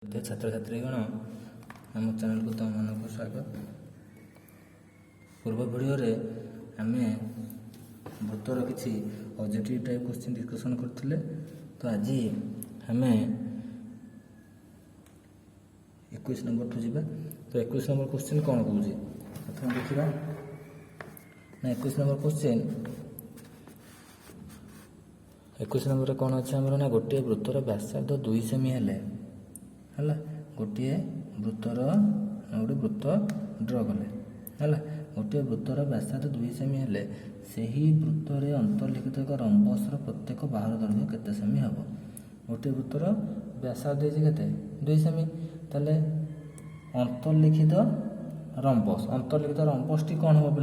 छात्र छात्रीगण आम चैनल को तुम मानक स्वागत। पूर्व वीडियो रे आमे वृत्तर किसी ऑब्जेक्टिव टाइप क्वेश्चन डिस्कशन करथिले। तो आज आम 21 नंबर ठू जीवा। तो 21 नंबर क्वेश्चन कौन कौन प्रथम देखा ना 21 नंबर क्वेश्चन 21 नंबर कौन अच्छे आमर ना गोटे वृत्तर व्यासार्ध 2 सेमी है गोटे वृत्तर गोटे वृत्त ड्र कले गोटे वृत्तर व्यासार्ध 2 सेमी है से ही वृत्तर अंतर्लिखित एक रंबसर प्रत्येक बाहुर दैर्घ्य केते सेमी हम। गोटे वृत्तर व्यासार्ध के 2 सेमी ताले अंतर्लिखित रंबस टी कौन हम पे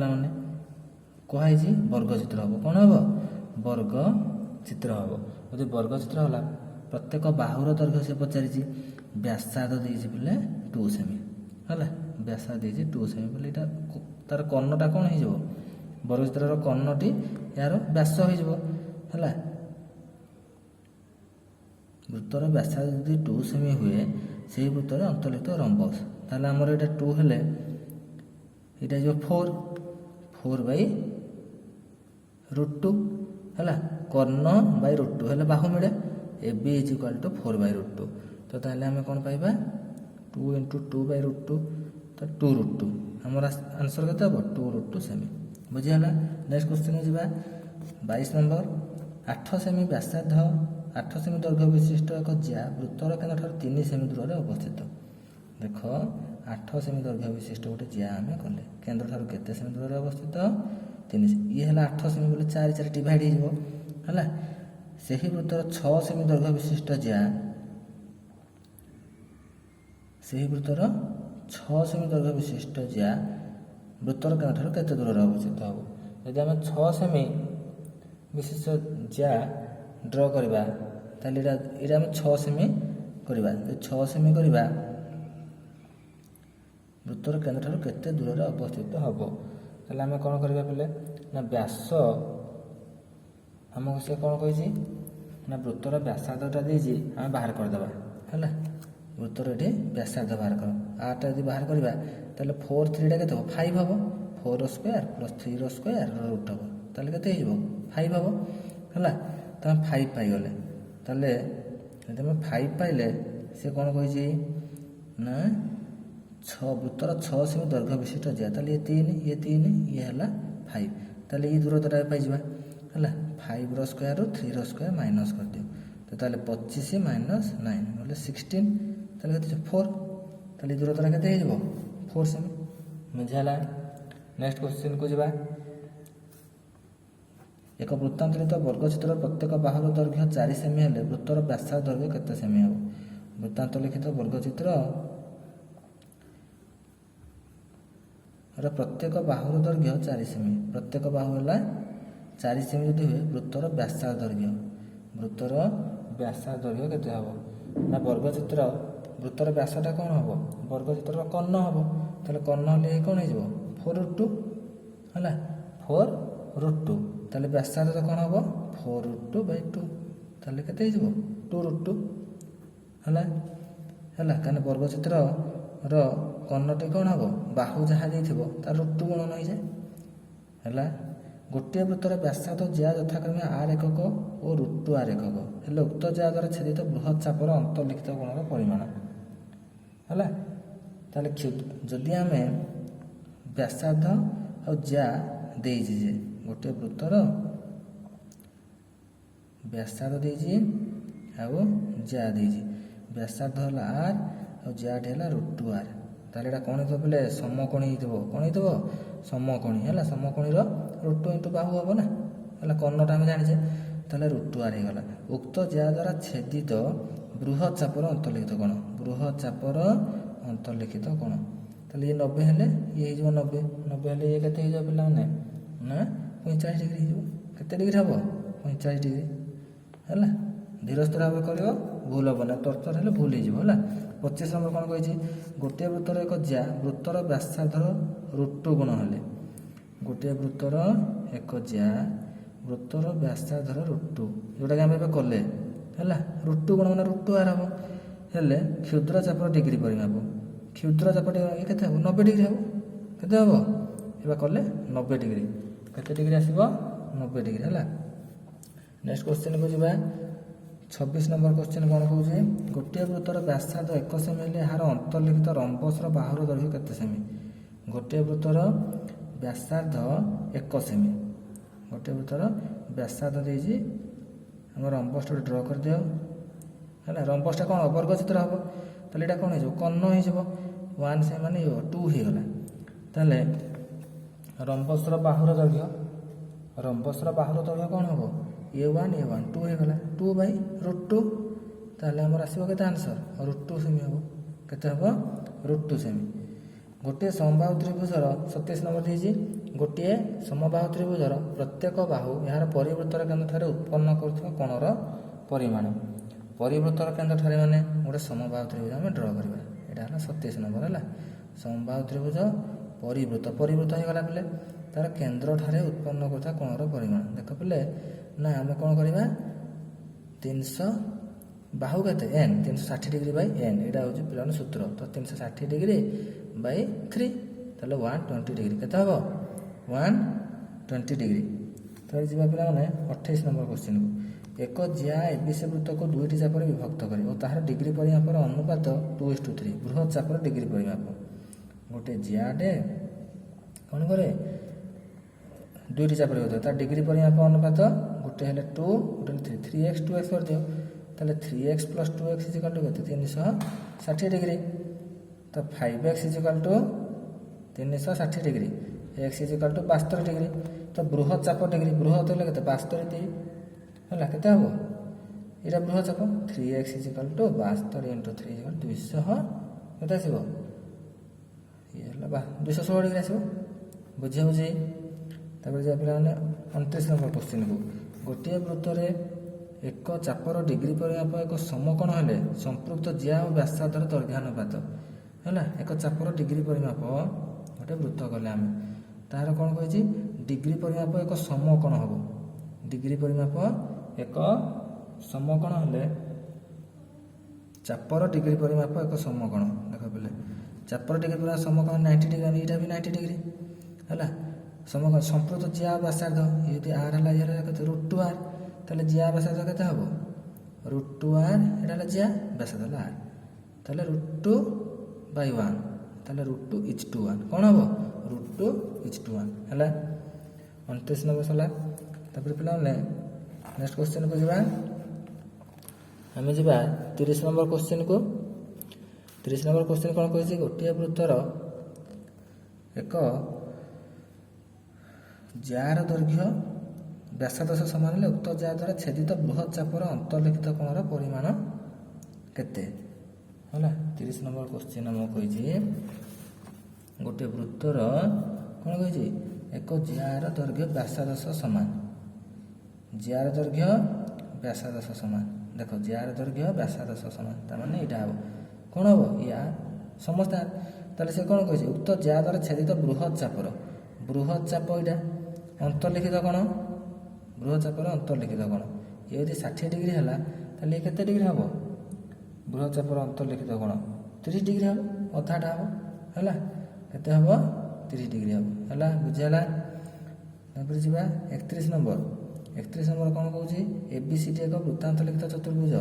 कहुई वर्गचित्र हम। कौन हम वर्ग चित्र हम। यदि वर्ग चित्र है प्रत्येक बाहुर दैर्घ्य से पचारि व्यासार्ध देइछि बोले 2 सेमी है व्यासार्ध देइछि 2 सेमी बोले एटा तार कर्णटा कौन हो वर्गचित्र कर्णटी यार व्यास हो वृत्तर व्यासार्ध यदि 2 सेमी हुए से वृत्तर अंतर्लिखित रंबस ताले आमर एटा 2 हेले एटा जो 4/√2 है कर्ण बाय √2 है बाहु मिले A B is equal to 4/√2। तो ताहले आमे कौन पाइबा 2 × 2/√2 तो 2√2 हमर आंसर केते हो 2√2 सेमी बुझियाला। नेक्स्ट क्वेश्चन जीवा 22 नंबर 8 सेमी व्यासार्ध 8 सेमी दैर्घ्य विशिष्ट एक ज्या वृत्तर केन्द्र ठार 3 सेमी दूर अवस्थित। देख 8 सेमी दैर्घ्य विशिष्ट गोटे ज्या आम कले केन्द्र ठार केते सेमी दूर अवस्थित 3 ये है 8 सेमी बोले 4 डिवाइड है से ही वृत्तर 6 सेमी दैर्घ्य विशिष्ट ज्या से ही वृत्तर 6 सेमी दैर्घ्य विशिष्ट ज्या वृत्तर केन्द्र ठार केते दूर अवस्थित हम। यदि आम 6 सेमी विशिष्ट ज्या ड्र करवा ताले एटा आम 6 सेमी करवा 6 सेमी करवा वृत्तर केन्द्र ठार केते दूर अवस्थित हम। ताले आम कौन करवा बोले ना व्यास आमको से कौन कही ना वृत्तर व्यासार्धटा देजी आम बाहर करदे है वृत्तर ये व्यासार्ध बाहर कर आटा यदि बाहर करवा ताले 4 3 के 5 हम 4² + 3² रूट हम ताले केते 5 हम है तो 5 पाइगले ताले यदि 5 पाइले से कौन कही ना 6 वृत्तर 6 सेमी दैर्घ्य विशिष्ट ज्या ताले ये 3 ये है 5 ताले ये दूरता पाइबा है 5² 3² माइनस कर दियो तो ताले 25 - 9 बोले 16 ताले केते 4 ताले दूरता केते हो 4 सेमी बुझाला। नेक्स्ट क्वेश्चन को जीवा एक वृत्तांतरित वर्गचित्र प्रत्येक बाहुर दैर्घ्य 4 सेमी है वृत्तर व्यासार्ध दैर्घ्य केते सेमी हो। वृत्तांत लिखित वर्गचित्र प्रत्येक बाहुर दैर्घ्य 4 सेमी प्रत्येक बाहु है 4 सेमी यदि हुए वृत्तर व्यासार्ध दैर्घ्य केते हम ना वर्गचित्र वृत्तर व्यासटा कौन हम वर्गचित्र कर्ण हम ताले कर्ण हेले कौन हो 4√2 है 4√2 ताले व्यासार्ध कौन हम 4√2/2 ताले केते 2√2 है कारण वर्गचित्र कर्णटी कौन हम बाहु जहाँ देथिबो तार √2 गुणन हो जाए है। गोटे वृत्तर व्यासार्ध ज्या यथाक्रमे r एकक और √2r एकक हेले उक्त ज्या द्वारा छेदित बृहत चापर अंतर्लिखित गुणर परिमाण है ताले जदि आम व्यासार्ध और ज्या देजे गोटे वृत्तर व्यासार्ध देजी आउ ज्या देजी व्यासार्ध है r और ज्याटी है √2r ताले एटा कौन हो बोले समकोणी कौन हो समकोणी है समकोणी √2 × बाहु हम ना है कर्णटा आम जाने ताले √2r होगा उक्त ज्या द्वारा छेदित बृहत चापर अंतर्लिखित कोण बृहत चापर अंतर्लिखित कोण ताले ये 90 हेले ये 90 हेले ये केते हो पिला ना 45 डिग्री हो केते डिग्री हम 45 डिग्री है धीर स्थिर भाव कर भूल हम ना तर्तर हेले भूल हो 25 नंबर कौन कही गोटे वृत्तर एक ज्या वृत्तर व्यासार्धर √2 गुण हेले गोटे वृत्तर एक ज्या वृत्तर व्यासार्धर √2 जोटा कि आम कले है √2 गुण मैंने √2r हम ହେଲେ କ୍ଷୁଦ୍ର ଚାପର ଡିଗ୍ରୀ ପରିମାପ, କ୍ଷୁଦ୍ର ଚାପ ଏ କେତେ ହେବ 90 ଡିଗ୍ରୀ ହେବ। କେତେ ହେବ ଏବେ କଲେ 90 ଡିଗ୍ରୀ, କେତେ ଡିଗ୍ରୀ ଆସିବ 90 ଡିଗ୍ରୀ ହେଲା। ନେକ୍ସଟ କ୍ୱେଶ୍ଚିନ୍କୁ ଯିବା। 26 ନମ୍ବର କ୍ୱେଶ୍ଚିନ୍ କ'ଣ କହୁଛି, ଗୋଟିଏ ବୃତ୍ତର ବ୍ୟାସାର୍ଦ୍ଧ 1 ସେମି ହେଲେ ଏହାର ଅନ୍ତର୍ଲିଖିତ ରମ୍ବସର ବାହୁର ଦୈର୍ଘ୍ୟ କେତେ ସେମି। ଗୋଟିଏ ବୃତ୍ତର ବ୍ୟାସାର୍ଦ୍ଧ 1 ସେମି, ଗୋଟିଏ ବୃତ୍ତର ବ୍ୟାସାର୍ଦ୍ଧ ଦେଇଛି, ଆମ ରମ୍ବସଟା ଡ୍ର କରିଦିଅ ହେଲା। ରମ୍ବସଟା କ'ଣ ବର୍ଗ ଚିତ୍ର ହେବ, ତାହେଲେ ଏଇଟା କ'ଣ ହେଇଯିବ କର୍ଣ୍ଣ ହେଇଯିବ। 1 ସେମି ମାନେ 2 ହେଇଗଲା। ତାହେଲେ ରମ୍ବସର ବାହୁର ଦୈର୍ଘ୍ୟ, ରମ୍ବସର ବାହୁର ଦୈର୍ଘ୍ୟ କ'ଣ ହେବ A1 2 ହେଇଗଲା, 2/√2। ତାହେଲେ ଆମର ଆସିବ କେତେ ଆନ୍ସର √2 ସେମି ହେବ। କେତେ ହେବ √2 ସେମି। ଗୋଟିଏ ସମବାହୁ ତ୍ରିଭୁଜର 27 ନମ୍ବର ଦେଇଛି, ଗୋଟିଏ ସମବାହୁ ତ୍ରିଭୁଜର ପ୍ରତ୍ୟେକ ବାହୁ ଏହାର ପରିବୃତ୍ତର କେନ୍ଦ୍ରଠାରେ ଉତ୍ପନ୍ନ କରୁଥିବା କୋଣର ପରିମାଣ। ପରିବୃତ୍ତର କେନ୍ଦ୍ରଠାରେ ମାନେ ଗୋଟେ ସମବାହୁ ତ୍ରିଭୁଜ ଆମେ ଡ୍ର କରିବା, ଏଇଟା ହେଲା 27 ନମ୍ବର ହେଲା। ସମବାହୁ ତ୍ରିଭୁଜ ପରିବୃତ୍ତ ହେଇଗଲା ପିଲେ, ତାର କେନ୍ଦ୍ରଠାରେ ଉତ୍ପନ୍ନ କରୁଥିବା କୋଣର ପରିମାଣ। ଦେଖ ପିଲେ ନା ଆମେ କ'ଣ କରିବା 300 ବାହୁ କେତେ n 360 ଡିଗ୍ରୀ ବାଇ n, ଏଇଟା ହେଉଛି ପିଲାମାନେ ସୂତ୍ର। ତ 360 ଡିଗ୍ରୀ ବାଇ 3, ତାହେଲେ 120 ଡିଗ୍ରୀ କେତେ ହେବ 120 ଡିଗ୍ରୀ। ତାହେଲେ ଯିବା ପିଲାମାନେ 28 ନମ୍ବର କ୍ୱେଶ୍ଚିନ୍କୁ। ଏକ ଜିଆ ABC ବୃତ୍ତକୁ 2ଟି ଚାପରେ ବିଭକ୍ତ କରେ ଓ ତାହାର ଡିଗ୍ରୀ ପରିମାପର ଅନୁପାତ 2:3, ବୃହତ୍ ଚାପର ଡିଗ୍ରୀ ପରିମାପ। ଗୋଟେ ଜିଆଟେ କ'ଣ କରେ 2ଟି ଚାପରେ ବିଭକ୍ତ, ତାର ଡିଗ୍ରୀ ପରିମାପ ଅନୁପାତ ଗୋଟେ ହେଲେ 2, ଗୋଟେ ହେଲେ 3, 3x 2x କରିଦିଅ। ତାହେଲେ 3x + 2x = କେତେ 360 ଡିଗ୍ରୀ। ତ 5x = 360 ଡିଗ୍ରୀ, x = 72 ଡିଗ୍ରୀ। ତ ବୃହତ୍ ଚାପ ଡିଗ୍ରୀ, ବୃହତ୍ ହେଲେ କେତେ 72 ହେଲା। କେତେ ହେବ ଏଇଟା ବୃହତ୍ ଚାପ, 3x = 72 × 3 = 200, କେତେ ଆସିବ ଇଏ ହେଲା 216 ଡିଗ୍ରୀ ଆସିବ। ବୁଝି। ତାପରେ ଯିବା ପିଲାମାନେ 29 ନମ୍ବର କ୍ୱେଶ୍ଚିନ୍କୁ। ଗୋଟିଏ ବୃତ୍ତରେ ଏକ ଚାପର ଡିଗ୍ରୀ ପରିମାପ ଏକ ସମକୋଣ ହେଲେ ସମ୍ପୃକ୍ତ ଜିଆ ଓ ବ୍ୟାସାର୍ଦ୍ଧର ଦୈର୍ଘ୍ୟାନୁପାତ ହେଲା। ଏକ ଚାପର ଡିଗ୍ରୀ ପରିମାପ ଗୋଟେ ବୃତ୍ତ କଲେ ଆମେ, ତାହାର କ'ଣ କହିଛି ଡିଗ୍ରୀ ପରିମାପ ଏକ ସମକୋଣ ହେବ। ଡିଗ୍ରୀ ପରିମାପ ଏକ ସମକୋଣ ହେଲେ ଚାପର ଡିଗ୍ରୀ ପରିମାପ ଏକ ସମକୋଣ। ଦେଖ ପିଲେ ଚାପର ଡିଗ୍ରୀ ପରିମାପ ସମକୋଣ 90 ଡିଗ୍ରୀ, ଏଇଟା ବି 90 ଡିଗ୍ରୀ ହେଲା। ସମକୋଣ ସମ୍ପୃକ୍ତ ଜିଆ ବ୍ୟାସାର୍ଦ୍ଧ, ଇଏ ଯଦି r ହେଲା ଇଏ ହେଲା କେତେ √2r, ତାହେଲେ ଜିଆ ବ୍ୟାସାର୍ଦ୍ଧ କେତେ ହେବ √2r, ଏଇଟା ହେଲା ଜିଆ ବ୍ୟାସାର୍ଦ୍ଧ ହେଲା r, ତାହେଲେ √2/1, ତାହେଲେ √2=1 କ'ଣ ହେବ √2=1 ହେଲା। 29 ନମ୍ବର ହେଲା। ତାପରେ ପିଲାମାନେ ନେକ୍ସଟ କ୍ୱେଶ୍ଚିନ୍କୁ ଯିବା। ଆମେ ଯିବା 30 ନମ୍ବର କ୍ୱେଶ୍ଚିନ୍କୁ। 30 ନମ୍ବର କ୍ୱେଶ୍ଚିନ୍ କ'ଣ କହିଛି, ଗୋଟିଏ ବୃତ୍ତର ଏକ ଜିଆର ଦୈର୍ଘ୍ୟ ବ୍ୟାସାର୍ଦ୍ଧ ସହ ସମାନ ହେଲେ ଉକ୍ତ ଜିଆ ଦ୍ୱାରା ଛେଦିତ ବୃହତ୍ ଚାପର ଅନ୍ତର୍ଲିଖିତ କୋଣର ପରିମାଣ କେତେ ହେଲା। 30 ନମ୍ବର କ୍ୱେଶ୍ଚିନ୍ ଆମକୁ କହିଛି ଗୋଟିଏ ବୃତ୍ତର କ'ଣ କହିଛି ଏକ ଜିଆର ଦୈର୍ଘ୍ୟ ବ୍ୟାସାର୍ଦ୍ଧ ସହ ସମାନ, ଜିଆର ଦୈର୍ଘ୍ୟ ବ୍ୟାସାର୍ଦ୍ଧ ସହ ସମାନ। ଦେଖ ଜିଆର ଦୈର୍ଘ୍ୟ ବ୍ୟାସାର୍ଦ୍ଧ ସହ ସମାନ, ତାମାନେ ଏଇଟା ହେବ କ'ଣ ହେବ ୟା ସମସ୍ତେ। ତାହେଲେ ସେ କ'ଣ କହିଛି ଉକ୍ତ ଜିଆ ଦ୍ୱାରା ଛେଦିତ ବୃହତ୍ ଚାପର, ବୃହତ୍ ଚାପ ଏଇଟା ଅନ୍ତର୍ଲିଖିତ କୋଣ, ବୃହତ୍ ଚାପର ଅନ୍ତର୍ଲିଖିତ କୋଣ ଇଏ ଯଦି 60 ଡିଗ୍ରୀ ହେଲା, ତାହେଲେ ଇଏ କେତେ ଡିଗ୍ରୀ ହେବ ବୃହତ୍ ଚାପର ଅନ୍ତର୍ଲିଖିତ କୋଣ 30 ଡିଗ୍ରୀ ହେବ, ଅଧାଟା ହେବ ହେଲା। କେତେ ହେବ 30 ଡିଗ୍ରୀ ହେବ ହେଲା। ବୁଝିହେଲା। ତାପରେ ଯିବା 31 ନମ୍ବର। 31 ନମ୍ବର କ'ଣ କହୁଛି, ABCD ଏକ ବୃତ୍ତାନ୍ତଲିଖିତ ଚତୁର୍ଭୁଜ,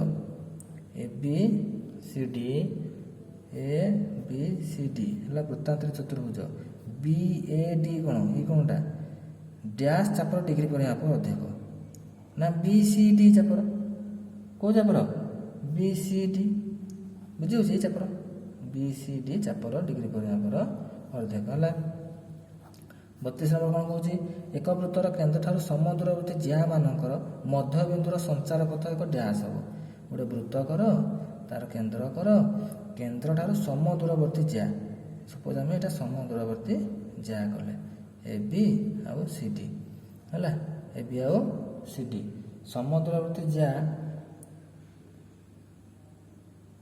ABCD ହେଲା ବୃତ୍ତାନ୍ତରିତ ଚତୁର୍ଭୁଜ। BAD କ'ଣ ଏଇ କୋଣଟା ଡ୍ୟାସ୍ ଚାପର ଡିଗ୍ରୀ ପରିମାପ ଅଧିକ ନା BCD ଚାପର, କେଉଁ ଚାପର BCD, ବୁଝିହେଉଛି ଏଇ ଚାପର BCD ଚାପର ଡିଗ୍ରୀ ପରିମାପର ଅଧିକ ହେଲା। 32 ନମ୍ବର କ'ଣ କହୁଛି, ଏକ ବୃତ୍ତର କେନ୍ଦ୍ରଠାରୁ ସମଦୂରବର୍ତ୍ତୀ ଜିଆ ମାନଙ୍କର ମଧ୍ୟବିନ୍ଦୁର ସଞ୍ଚାର ପଥ ଏକ ଡ୍ୟାସ୍ ହେବ। ଗୋଟେ ବୃତ୍ତ କର, ତାର କେନ୍ଦ୍ର କର, କେନ୍ଦ୍ରଠାରୁ ସମଦୂରବର୍ତ୍ତୀ ଜିଆ, ସପୋଜ ଆମେ ଏଇଟା ସମଦୂରବର୍ତ୍ତୀ ଜିଆ କଲେ AB ଆଉ CD ହେଲା, AB ଆଉ CD ସମଦୂରବର୍ତ୍ତୀ ଜିଆ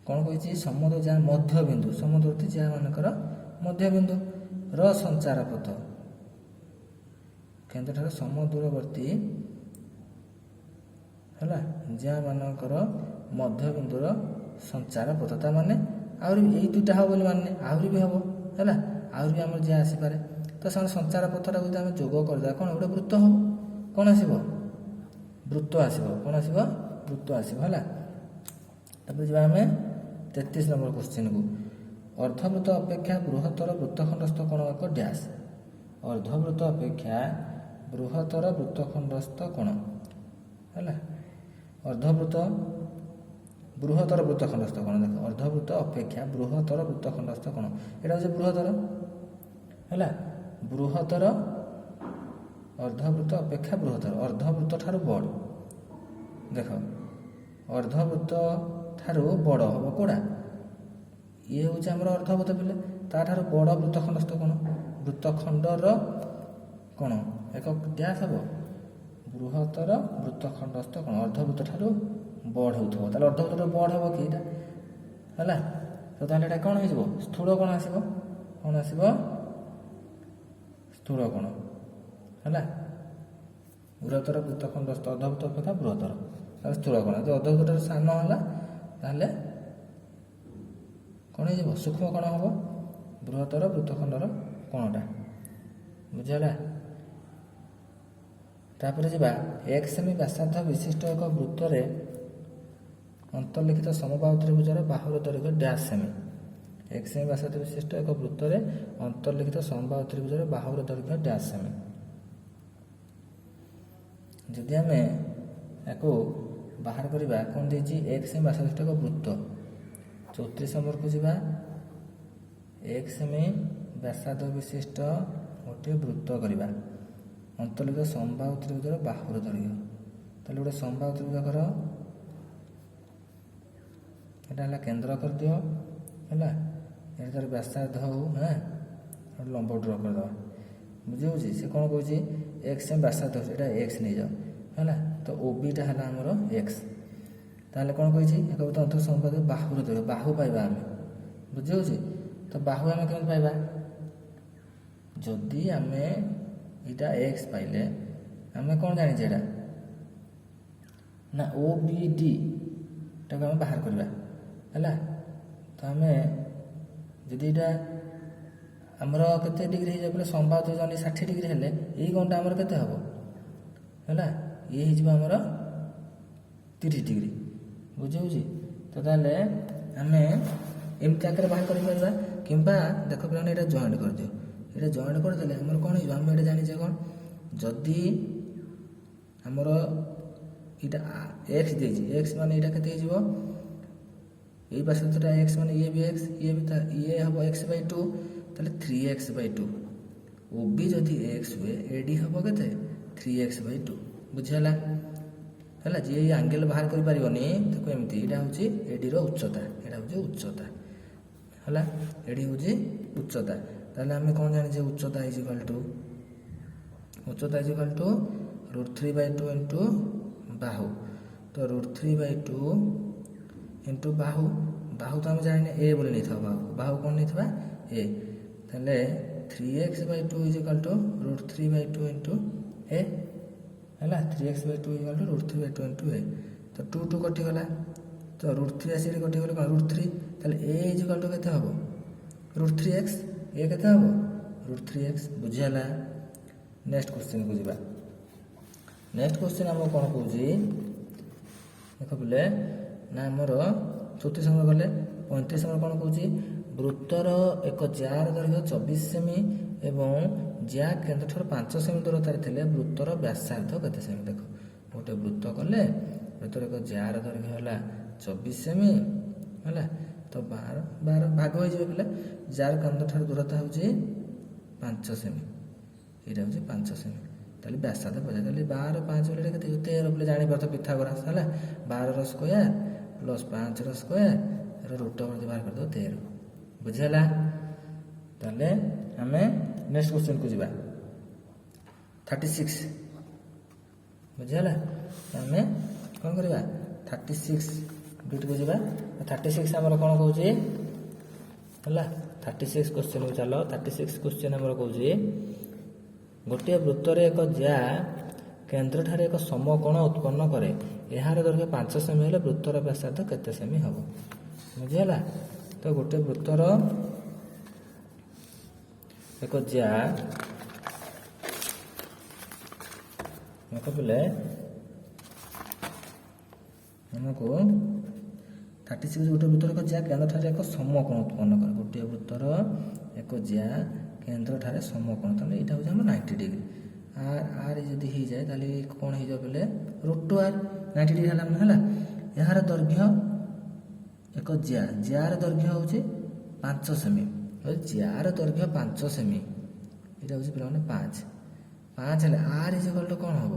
କ'ଣ କହିଛି ସମଦୂର ଜିଆ ମଧ୍ୟବିନ୍ଦୁ, ସମଦୂରବର୍ତ୍ତୀ ଜିଆ ମାନଙ୍କର ମଧ୍ୟବିନ୍ଦୁର ସଞ୍ଚାର ପଥ, କେନ୍ଦ୍ରଠାରୁ ସମଦୂରବର୍ତ୍ତୀ ହେଲା ଜିଆ ମାନଙ୍କର ମଧ୍ୟବିନ୍ଦୁର ସଞ୍ଚାର ପଥ। ତା ମାନେ ଆହୁରି ଏଇ ଦୁଇଟା ହେବ ବୋଲି ମାନେ ଆହୁରି ବି ହେବ ହେଲା, ଆହୁରି ବି ଆମର ଯିଏ ଆସିପାରେ। ତ ସେମାନେ ସଞ୍ଚାର ପଥଟାକୁ ଯଦି ଆମେ ଯୋଗ କରିଦେବା କ'ଣ ଗୋଟେ ବୃତ୍ତ ହେବ, କ'ଣ ଆସିବ ବୃତ୍ତ ଆସିବ, କ'ଣ ଆସିବ ବୃତ୍ତ ଆସିବ ହେଲା। ତାପରେ ଯିବା ଆମେ 33 ନମ୍ବର କ୍ୱେଶ୍ଚିନ୍କୁ। ଅର୍ଦ୍ଧବୃତ୍ତ ଅପେକ୍ଷା ବୃହତ୍ତର ବୃତ୍ତଖଣ୍ଡସ୍ଥ କୋଣ ଏକ ଡ୍ୟାସ୍। ଅର୍ଦ୍ଧବୃତ୍ତ ଅପେକ୍ଷା ବୃହତ୍ତର ବୃତ୍ତଖଣ୍ଡସ୍ଥ କୋଣ ହେଲା। ଅର୍ଦ୍ଧବୃତ୍ତ ବୃହତ୍ତର ବୃତ୍ତଖଣ୍ଡସ୍ଥ କୋଣ ଦେଖ, ଅର୍ଦ୍ଧବୃତ୍ତ ଅପେକ୍ଷା ବୃହତ୍ତର ବୃତ୍ତଖଣ୍ଡସ୍ଥ କୋଣ, ଏଇଟା ହେଉଛି ବୃହତ୍ତର ହେଲା। ବୃହତ୍ତର ଅର୍ଦ୍ଧବୃତ୍ତ ଅପେକ୍ଷା ବୃହତ୍ତର, ଅର୍ଦ୍ଧବୃତ୍ତ ଠାରୁ ବଡ଼ ଦେଖ, ଅର୍ଦ୍ଧବୃତ୍ତ ଠାରୁ ବଡ଼ ହେବ କେଉଁଟା, ଇଏ ହେଉଛି ଆମର ଅର୍ଦ୍ଧବୃତ୍ତ ପିଲେ, ତାଠାରୁ ବଡ଼ ବୃତ୍ତଖଣ୍ଡସ୍ଥ କୋଣ, ବୃତ୍ତଖଣ୍ଡର କ'ଣ ଏକ ଡ୍ୟାସ୍ ହେବ ବୃହତ୍ତର ବୃତ୍ତଖଣ୍ଡସ୍ଥ କୋଣ, ଅର୍ଦ୍ଧବୃତ୍ତ ଠାରୁ ବଡ଼ ହେଉଥିବ, ତାହେଲେ ଅର୍ଦ୍ଧବୃତ୍ତ ଠାରୁ ବଡ଼ ହେବ କି ଏଇଟା ହେଲା। ତ ତାହେଲେ ଏଇଟା କ'ଣ ହେଇଯିବ ସ୍ଥୂଳ କୋଣ ଆସିବ, କ'ଣ ଆସିବ ସ୍ଥୂଳ କୋଣ ହେଲା। ବୃହତ୍ତର ବୃତ୍ତଖଣ୍ଡସ୍ଥ ଅର୍ଦ୍ଧବୃତ୍ତ ଅପେକ୍ଷା ବୃହତ୍ତର, ତାହେଲେ ସ୍ଥୂଳ କୋଣ। ଯଦି ଅର୍ଦ୍ଧବୃତ୍ତ ଠାରୁ ସାନ ହେଲା ତାହେଲେ କ'ଣ ହେଇଯିବ ସୂକ୍ଷ୍ମ କୋଣ ହେବ ବୃହତ୍ତର ବୃତ୍ତଖଣ୍ଡର କୋଣଟା, ବୁଝିହେଲା। ତାପରେ ଯିବା 1 ସେମି ବ୍ୟାସାର୍ଦ୍ଧ ବିଶିଷ୍ଟ ଏକ ବୃତ୍ତରେ ଅନ୍ତର୍ଲିଖିତ ସମବାହୁ ତ୍ରିଭୁଜର ବାହୁର ଦୈର୍ଘ୍ୟ ଡ୍ୟାସ୍ ସେମି। 1 ସେମି ବ୍ୟାସାର୍ଦ୍ଧ ବିଶିଷ୍ଟ ଏକ ବୃତ୍ତରେ ଅନ୍ତର୍ଲିଖିତ ସମବାହୁ ତ୍ରିଭୁଜର ବାହୁର ଦୈର୍ଘ୍ୟ ଡ୍ୟାସ୍ ସେମି। ଯଦି ଆମେ ୟାକୁ ବାହାର କରିବା କ'ଣ ଦେଇଛି 1 ସେମି ବ୍ୟାସାର୍ଦ୍ଧ ବିଶିଷ୍ଟ ଏକ ବୃତ୍ତ। 34 ନମ୍ବରକୁ ଯିବା। 1 ସେମି ବ୍ୟାସାର୍ଦ୍ଧ ବିଶିଷ୍ଟ ଗୋଟିଏ ବୃତ୍ତ କରିବା, ଅନ୍ତର୍ଲିଖିତ ସମବାହୁ ତ୍ରିଭୁଜର ବାହୁର ଦୈର୍ଘ୍ୟ। ତାହେଲେ ଗୋଟେ ସମବାହୁ ତ୍ରିଭୁଜ କର, ଏଇଟା ହେଲା କେନ୍ଦ୍ର କରିଦିଅ ହେଲା, ଏଇଟା ତାର ବ୍ୟାସାର୍ଦ୍ଧ ହଉ ଗୋଟେ ଲମ୍ବ ଡ୍ର କରିଦେବା, ବୁଝିହେଉଛି। ସେ କ'ଣ କହୁଛି 1 ସେମି ବ୍ୟାସାର୍ଦ୍ଧ ହେଉଛି, ଏଇଟା x ନେଇଯାଅ ହେଲା। ତ OBଟା ହେଲା ଆମର x। ତାହେଲେ କ'ଣ କହିଛି ଏକ ବୃତ୍ତ ଅନ୍ତର୍ଲିଖିତ ସମବାହୁ ବାହୁର ଦୈର୍ଘ୍ୟ, ବାହୁ ପାଇବା ଆମେ, ବୁଝିହେଉଛି। ତ ବାହୁ ଆମେ କେମିତି ପାଇବା, ଯଦି ଆମେ ଏଇଟା x ପାଇଲେ ଆମେ କ'ଣ ଜାଣିଛେ ଏଇଟା ନା OBD ଟାକୁ ଆମେ ବାହାର କରିବା ହେଲା। ତ ଆମେ ଯଦି ଏଇଟା ଆମର କେତେ ଡିଗ୍ରୀ ହେଇଯିବ ବୋଲେ ସମବାହୁ ତ୍ରିଭୁଜ 60 ଡିଗ୍ରୀ ହେଲେ ଏଇ କୋଣଟା ଆମର କେତେ ହେବ ହେଲା, ଇଏ ହେଇଯିବ ଆମର 30 ଡିଗ୍ରୀ, ବୁଝିହେଉଛି। ତ ତାହେଲେ ଆମେ ଏମିତି ଆକାରରେ ବାହାର କରିପାରିବା, କିମ୍ବା ଦେଖ ପିଲାମାନେ ଏଇଟା ଜଏଣ୍ଟ କରିଦିଅ, ଏଇଟା ଜଏଣ୍ଟ କରିଦେଲେ ଆମର କ'ଣ ହେଇଯିବ, ଆମେ ଏଇଟା ଜାଣିଛେ କ'ଣ, ଯଦି ଆମର ଏଇଟା x ଦେଇଛି, x ମାନେ ଏଇଟା କେତେ ହେଇଯିବ, ଏଇ ବ୍ୟାସାର୍ଦ୍ଧଟା x ମାନେ ଇଏ ବି x, ଇଏ ହେବ x/2, ତାହେଲେ 3x/2। OB ଯଦି x ହୁଏ AD ହେବ କେତେ 3x/2, ବୁଝିହେଲା ହେଲା। ଯିଏ ଏଇ ଆଙ୍ଗେଲ ବାହାର କରିପାରିବନି ତାକୁ ଏମିତି, ଏଇଟା ହେଉଛି ADର ଉଚ୍ଚତା, ଏଇଟା ହେଉଛି ଉଚ୍ଚତା ହେଲା, AD ହେଉଛି ଉଚ୍ଚତା। ତାହେଲେ ଆମେ କ'ଣ ଜାଣିଛେ ଉଚ୍ଚତା ଇଜ ଇକ୍ୱାଲ୍ ଟୁ √3/2 ଇଣ୍ଟୁ ବାହୁ। ତ √3/2 ଇଣ୍ଟୁ ବାହୁ, ବାହୁ ତ ଆମେ ଜାଣିନେ a ବୋଲି ନେଇଥାଉ, ବାହୁ କ'ଣ ନେଇଥିବା a। ତାହେଲେ 3x/2 is equal to √3/2 into a ହେଲା। 3x/2 is equal to √3/2 into a। ତ 2 କଟିଗଲା, ତ √3 ଆସିକି କଟିଗଲେ କ'ଣ √3, ତାହେଲେ a ଇଜ ଇକ୍ୱାଲ୍ ଟୁ କେତେ ହେବ √3x, a କେତେ ହେବ √3x, ବୁଝିହେଲା। ନେକ୍ସଟ କ୍ୱେଶ୍ଚିନ୍କୁ ଯିବା। ନେକ୍ସଟ କ୍ୱେଶ୍ଚିନ୍ ଆମକୁ କ'ଣ କହୁଛି ଦେଖ ପିଲେ ନା, ଆମର 34 ନମ୍ବର ଗଲେ 35 ନମ୍ବର କ'ଣ କହୁଛି, ବୃତ୍ତର ଏକ ଜ୍ୟାର ଦୈର୍ଘ୍ୟ 24 ସେମି ଏବଂ ଜ୍ୟା କେନ୍ଦ୍ରଠାରୁ 5 ସେମି ଦୂରତାରେ ଥିଲେ ବୃତ୍ତର ବ୍ୟାସାର୍ଦ୍ଧ କେତେ ସେମି। ଦେଖ ଗୋଟେ ବୃତ୍ତ କଲେ ବୃତ୍ତର ଏକ ଜ୍ୟାର ଦୈର୍ଘ୍ୟ ହେଲା 24 ସେମି ହେଲା। ତ 12 ଭାଗ ହୋଇଯିବ ପିଲା, ଜାର କେନ୍ଦ୍ରଠାରୁ ଦୂରତା ହେଉଛି 5 ସେମି, ଏଇଟା ହେଉଛି 5 ସେମି। ତାହେଲେ ବ୍ୟାସାର୍ଦ୍ଧ ପଚାର, ତାହେଲେ 12 5 ବୋଲେ କେତେ 13 ବୋଲେ ଜାଣିପାରୁଥିବ ପିଥାଗୋରାସ ହେଲା। 12ର ସ୍କୋୟାର ପ୍ଲସ୍ 5ର ସ୍କୋୟାର ରୁଟ୍ ଓଭର ବାହାର କରିଦେବ 13, ବୁଝିହେଲା। ତାହେଲେ ଆମେ ନେକ୍ସଟ କ୍ୱେଶ୍ଚିନ୍କୁ ଯିବା 36, ବୁଝିହେଲା। ଆମେ କ'ଣ କରିବା 36 ବିଟ୍କୁ ଯିବା। 36 ଆମର କ'ଣ କହୁଛି ହେଲା, 36 କ୍ୱେଶ୍ଚିନ୍କୁ ଚାଲ। 36 କ୍ୱେଶ୍ଚିନ୍ ଆମର କହୁଛି ଗୋଟିଏ ବୃତ୍ତରେ ଏକ ଜ୍ୟା କେନ୍ଦ୍ରଠାରେ ଏକ ସମକୋଣ ଉତ୍ପନ୍ନ କରେ, ଏହାର ଦୈର୍ଘ୍ୟ 5 ସେମି ହେଲେ ବୃତ୍ତର ବ୍ୟାସାର୍ଦ୍ଧ କେତେ ସେମି ହେବ। ବୁଝିହେଲା। ତ ଗୋଟେ ବୃତ୍ତର ଏକ ଜ୍ୟା ପିଲେ ଆମକୁ 36 ଗୋଟେ ବୃତ୍ତର ଏକ ଜ୍ୟା କେନ୍ଦ୍ରଠାରେ ଏକ ସମକୋଣ ଉତ୍ପନ୍ନ କରେ। ଗୋଟିଏ ବୃତ୍ତର ଏକ ଜ୍ୟା କେନ୍ଦ୍ରଠାରେ ସମକୋଣ, ତାହେଲେ ଏଇଟା ହେଉଛି ଆମର 90 ଡିଗ୍ରୀ। ଆର୍ ଯଦି ହେଇଯାଏ ତାହେଲେ କ'ଣ ହେଇଯିବ ବୋଲେ √2r 90 ଡିଗ୍ରୀ ହେଲା ମାନେ ହେଲା। ଏହାର ଦୈର୍ଘ୍ୟ ଏକ ଜ୍ୟାର ଦୈର୍ଘ୍ୟ ହେଉଛି 5 ସେମି। ଜ୍ୟାର ଦୈର୍ଘ୍ୟ 5 ସେମି, ଏଇଟା ହେଉଛି ପିଲାମାନେ 5 ହେଲେ ଆର୍ ଇଜିକାଲ୍ ଟୁ କ'ଣ ହେବ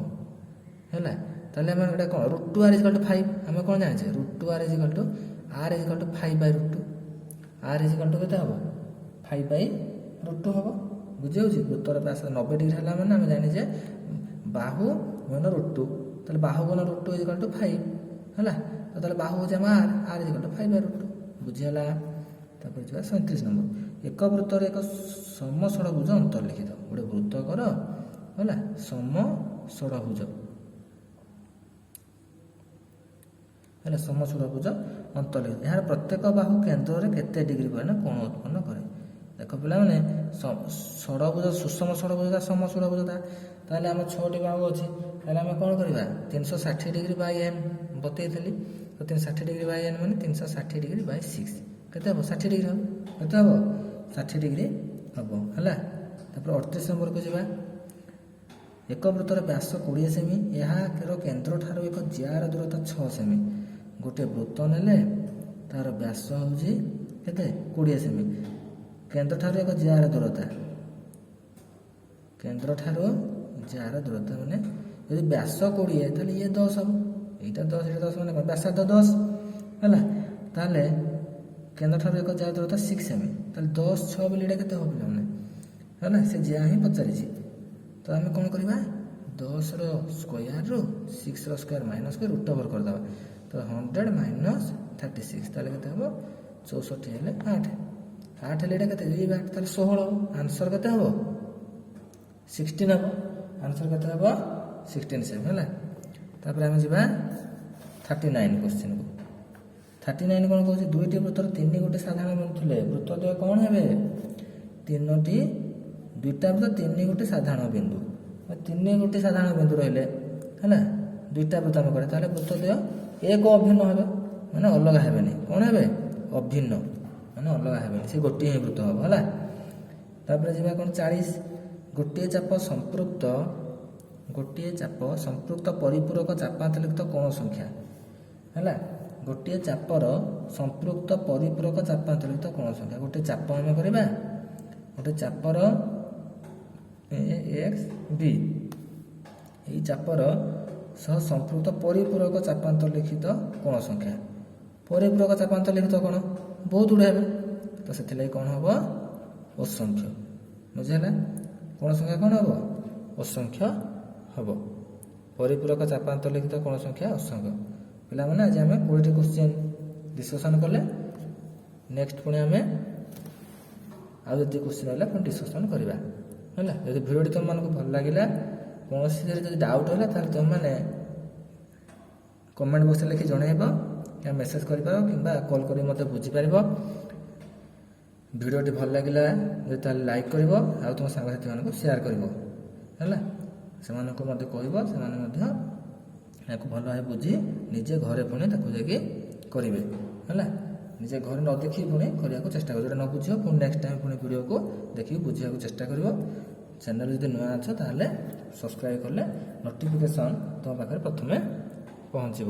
ହେଲା। ତାହେଲେ ଆମେ ଏଇଟା କ'ଣ √2r ଇଜିକାଲ୍ ଟୁ 5, ଆମେ କ'ଣ ଜାଣିଛେ √2r equal to r equal to 5/√2। r equal to କେତେ ହେବ 5/√2 ହେବ। ବୁଝିହେଉଛି। ବୃତ୍ତର ବ୍ୟାସ 90 ଡିଗ୍ରୀ ହେଲା ମାନେ ଆମେ ଜାଣିଛେ ବାହୁ ଗୁଣ √2, ତାହେଲେ ବାହୁ ଗୁଣ √2 ଇଜିକାଲ୍ ଟୁ 5 ହେଲା। ତାହେଲେ ବାହୁ ହେଉଛି ଆମ r ଇଜିକାଲ୍ ଟୁ 5/√2। ବୁଝିହେଲା। ତାପରେ ଯିବା 37 ନମ୍ବର। ଏକ ବୃତ୍ତରେ ଏକ ସମଷଡ଼ଭୁଜ ଅନ୍ତର୍ଲିଖିତ। ଗୋଟେ ବୃତ୍ତ କର ହେଲା, ସମଷଡ଼ଭୁଜ ହେଲା, ସମଷଡ଼ଭୁଜ ଅନ୍ତର୍ଲିଖିତ। ଏହାର ପ୍ରତ୍ୟେକ ବାହୁ କେନ୍ଦ୍ରରେ କେତେ ଡିଗ୍ରୀ ପରିମାଣ କୋଣ ଉତ୍ପନ୍ନ କରେ। ଦେଖ ପିଲାମାନେ ଷଡ଼ଭୁଜ ସୁଷମ ଷଡ଼ଭୁଜତା ସମଷଡ଼ଭୁଜତା, ତାହେଲେ ଆମ 6ଟି ବାହୁ ଅଛି। ତାହେଲେ ଆମେ କ'ଣ କରିବା 360 ଡିଗ୍ରୀ ବାଇ ଏନ୍ ବତେଇଥିଲି। ତ 360 ଡିଗ୍ରୀ ବାଇ ଏନ୍ ମାନେ 360 ଡିଗ୍ରୀ ବାଇ 6 କେତେ ହେବ 60 ଡିଗ୍ରୀ ହେବ। କେତେ ହେବ 60 ଡିଗ୍ରୀ ହେବ ହେଲା। ତାପରେ 38 ନମ୍ବରକୁ ଯିବା। ଏକ ବୃତ୍ତର ବ୍ୟାସ 20 ସେମି, ଏହାର କେନ୍ଦ୍ରଠାରୁ ଏକ ଜ୍ୟାର ଦୂରତା 6 ସେମି। ଗୋଟିଏ ବୃତ୍ତ ନେଲେ ତାର ବ୍ୟାସ ହେଉଛି କେତେ 20 ସେମି। କେନ୍ଦ୍ରଠାରୁ ଏକ ଜ୍ୟାର ଦୂରତା, କେନ୍ଦ୍ରଠାରୁ ଜ୍ୟାର ଦୂରତା ମାନେ ଯଦି ବ୍ୟାସ 20 ତାହେଲେ ଇଏ 10 ହେବ। ଏଇଟା 10 ଏଇଟା 10 ମାନେ କ'ଣ ବ୍ୟାସାର୍ଦ୍ଧ 10 ହେଲା। ତାହେଲେ କେନ୍ଦ୍ରଠାରୁ ଏକ ଜ୍ୟାର ଦୂରତା 6 ସେମି, ତାହେଲେ 10 6 ବୋଲି ଏଇଟା କେତେ ହେବ ପିଲାମାନେ ହେଲା। ସେ ଜ୍ୟା ହିଁ ପଚାରିଛି। ତ ଆମେ କ'ଣ କରିବା 10ର ସ୍କୋୟାରରୁ 6ର ସ୍କୋୟାର ମାଇନସ୍ କରି √ଓଭର କରିଦେବା। ତ 100 ମାଇନସ୍ 36 ତାହେଲେ କେତେ ହେବ 64 ହେଲେ 8 ହେଲେ ଏଇଟା କେତେ ଏଇ 8 ତାହେଲେ 16 ହେବ। ଆନ୍ସର କେତେ ହେବ 16 ହେବ। ଆନ୍ସର କେତେ ହେବ 16 ସେମ୍ ହେଲା। ତାପରେ ଆମେ ଯିବା 39 କ୍ୱେଶ୍ଚିନ୍କୁ। 39 କ'ଣ କହୁଛି ଦୁଇଟି ବୃତ୍ତର 3 ଗୋଟି ସାଧାରଣ ବିନ୍ଦୁ ଥିଲେ ବୃତ୍ତ ଦ୍ୱୟ କ'ଣ ହେବେ ଦୁଇଟା ବୃତ୍ତ 3 ଗୋଟି ସାଧାରଣ ବିନ୍ଦୁ। 3 ଗୋଟି ସାଧାରଣ ବିନ୍ଦୁ ରହିଲେ ହେଲା, ଦୁଇଟା ବୃତ୍ତ ଆମେ କରିବା ତାହେଲେ ବୃତ୍ତ ଦ୍ୱୟ ଏକ ଅଭିନ୍ନ ହେବେ, ମାନେ ଅଲଗା ହେବେନି। କ'ଣ ହେବେ ଅଭିନ୍ନ, ମାନେ ଅଲଗା ହେବେନି, ସେ ଗୋଟିଏ ହିଁ ବୃତ୍ତ ହେବ ହେଲା। ତାପରେ ଯିବା କ'ଣ 40। ଗୋଟିଏ ଚାପ ସମ୍ପୃକ୍ତ ପରିପୂରକ ଚାପାନ୍ତରିତ କୋଣ ସଂଖ୍ୟା ହେଲା। ଗୋଟିଏ ଚାପର ସମ୍ପୃକ୍ତ ପରିପୂରକ ଚାପାନ୍ତରିତ କୋଣ ସଂଖ୍ୟା। ଗୋଟେ ଚାପ ଆମେ କରିବା, ଗୋଟେ ଚାପର ଏକ୍ସ ବି, ଏଇ ଚାପର ସହ ସମ୍ପୃକ୍ତ ପରିପୂରକ ଚାପାନ୍ତରଲିଖିତ କୋଣ ସଂଖ୍ୟା। ପରିପୂରକ ଚାପାନ୍ତରଲିଖିତ କୋଣ ବହୁତ ଗୁଡ଼ିଏ ହେବେ, ତ ସେଥିଲାଗି କ'ଣ ହେବ ଅସଂଖ୍ୟ। ବୁଝିହେଲା। କୋଣ ସଂଖ୍ୟା କ'ଣ ହେବ ଅସଂଖ୍ୟ ହେବ। ପରିପୂରକ ଚାପାନ୍ତରଲିଖିତ କୋଣ ସଂଖ୍ୟା ଅସଂଖ୍ୟ। ପିଲାମାନେ ଆଜି ଆମେ 20ଟି କ୍ୱେଶ୍ଚିନ୍ ଡିସ୍କସନ୍ କଲେ। ନେକ୍ସଟ ପୁଣି ଆମେ ଆଉ ଯଦି କ୍ୱେଶ୍ଚିନ୍ ରହିଲା ପୁଣି ଡିସ୍କସନ୍ କରିବା ହେଲା। ଯଦି ଭିଡ଼ିଓଟି ତୁମମାନଙ୍କୁ ଭଲ ଲାଗିଲା, କୌଣସିରେ ଯଦି ଡାଉଟ୍ ହେଲା ତାହେଲେ ତୁମେମାନେ କମେଣ୍ଟ ବକ୍ସରେ ଲେଖି ଜଣାଇବ, କିମ୍ବା ମେସେଜ୍ କରିପାର, କିମ୍ବା କଲ୍ କରି ମୋତେ ବୁଝିପାରିବ। ଭିଡ଼ିଓଟି ଭଲ ଲାଗିଲା ଯଦି ତାହେଲେ ଲାଇକ୍ କରିବ, ଆଉ ତୁମ ସାଙ୍ଗସାଥିମାନଙ୍କୁ ସେୟାର କରିବ ହେଲା। ସେମାନଙ୍କୁ ମଧ୍ୟ କହିବ, ସେମାନେ ମଧ୍ୟ ଏହାକୁ ଭଲ ଭାବେ ବୁଝି ନିଜେ ଘରେ ପୁଣି ତାକୁ ଯାଇକି କରିବେ ହେଲା। ନିଜେ ଘରେ ନ ଦେଖିକି ପୁଣି କରିବାକୁ ଚେଷ୍ଟା କରିବ। ଯେଉଁଟା ନ ବୁଝିବ ପୁଣି ନେକ୍ସଟ ଟାଇମ୍ ପୁଣି ଭିଡ଼ିଓକୁ ଦେଖିକି ବୁଝିବାକୁ ଚେଷ୍ଟା କରିବ। ଚ୍ୟାନେଲ୍ ଯଦି ନୂଆ ଅଛ ତାହେଲେ ସବସ୍କ୍ରାଇବ୍ କଲେ ନୋଟିଫିକେସନ୍ ତୁମ ପାଖରେ ପ୍ରଥମେ ପହଞ୍ଚିବ।